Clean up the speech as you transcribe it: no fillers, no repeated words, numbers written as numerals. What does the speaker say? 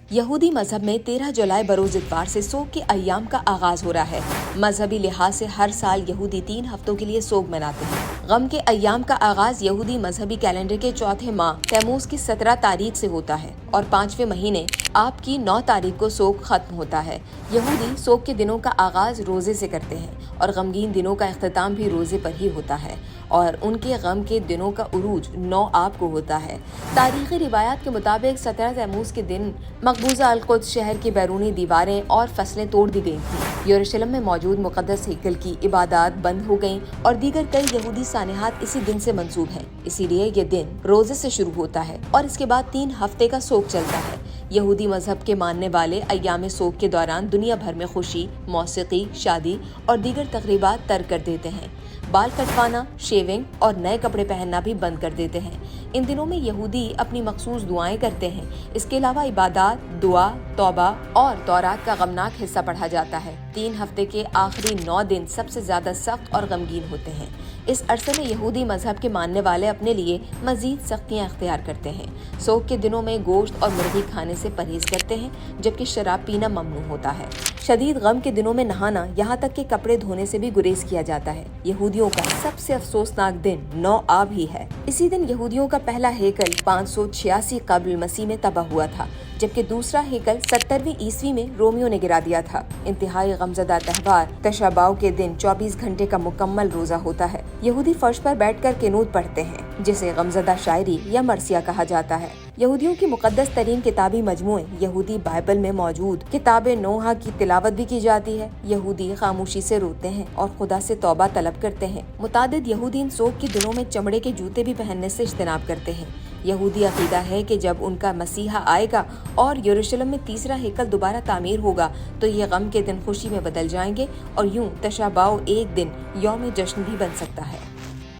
यहूदी मजहब में 13 जुलाई बरोज इतवार से सोग के अय्याम का आगाज हो रहा है। मजहबी लिहाज से हर साल यहूदी 3 हफ्तों के लिए सोग मनाते हैं। गम के अय्याम का आगाज यहूदी मजहबी कैलेंडर के चौथे माह तैमूज की 17 तारीख से होता है और 5वें महीने आप की 9 तारीख को सोग खत्म होता है। यहूदी सोग के दिनों का आगाज रोजे से करते हैं और गमगीन दिनों का इख्तिताम भी रोजे पर ही होता है और उनके गम के दिनों का उरूज 9 आब को होता है। तारीखी रिवायात के मुताबिक 17 तैमूज के दिन मकबूजा अल-कुद्स शहर की बैरूनी दीवारें और फसलें तोड़ दी गई थीं। यरूशलेम में मौजूद मुक़द्दस हैकल की इबादत बंद हो गईं और दीगर कई यहूदी सानिहात इसी दिन से मंसूब हैं। इसीलिए ये दिन रोजे से शुरू होता है और इसके बाद 3 हफ्ते का सोग चलता है। यहूदी मजहब के मानने वाले अय्याम सोग के दौरान दुनिया भर में खुशी, मौसीकी, शादी और दीगर तकरीबात तर्क कर देते हैं। बाल कटवाना, शेविंग और नए कपड़े पहनना भी बंद कर देते हैं। इन दिनों में यहूदी अपनी मखसूस दुआएं करते हैं। इसके अलावा इबादत, दुआ, तौबा और तौरात का गमनाक हिस्सा पढ़ा जाता है। 3 हफ्ते के आखिरी 9 दिन सबसे ज्यादा सख्त और गमगीन होते हैं। इस अरसे में यहूदी मजहब के मानने वाले अपने लिए मजीद सख्तियां इख्तियार करते हैं। सोग के दिनों में गोश्त और मुर्गी खाने से परहेज करते हैं, जबकि शराब पीना ममनू होता है। शदीद गम के दिनों में नहाना, यहाँ तक कि कपड़े धोने से भी गुरेज किया जाता है। यहूदियों का सबसे अफसोसनाक दिन 9 आब ही है। इसी दिन यहूदियों का पहला हैकल 586 कब्ल मसीह में तबाह हुआ था, जबकि दूसरा हैकल 70वीं ईस्वी में रोमियो ने गिरा दिया था। इंतहाई गमज़दा त्योहार तशाबाव के दिन 24 घंटे का मुकम्मल रोजा होता है। यहूदी फर्श पर बैठकर क़ुनूत पढ़ते हैं, जिसे गमज़दा शायरी या मरसिया कहा जाता है। यहूदियों की मुक़द्दस तरीन किताबी मजमूए यहूदी बाइबल में मौजूद किताब नोहा की तिलावत भी की जाती है। यहूदी खामोशी से रोते हैं और खुदा से तौबा तलब करते हैं। मुतादिद यहूदी इन सोग के दिनों में चमड़े के जूते भी पहनने से इज्तनाब करते हैं। यहूदी अकीदा है कि जब उनका मसीहा आएगा और यरूशलेम में तीसरा हैकल दोबारा तामीर होगा तो ये गम के दिन खुशी में बदल जाएंगे और यूं तशाबाव एक दिन यौम जश्न भी बन सकता है।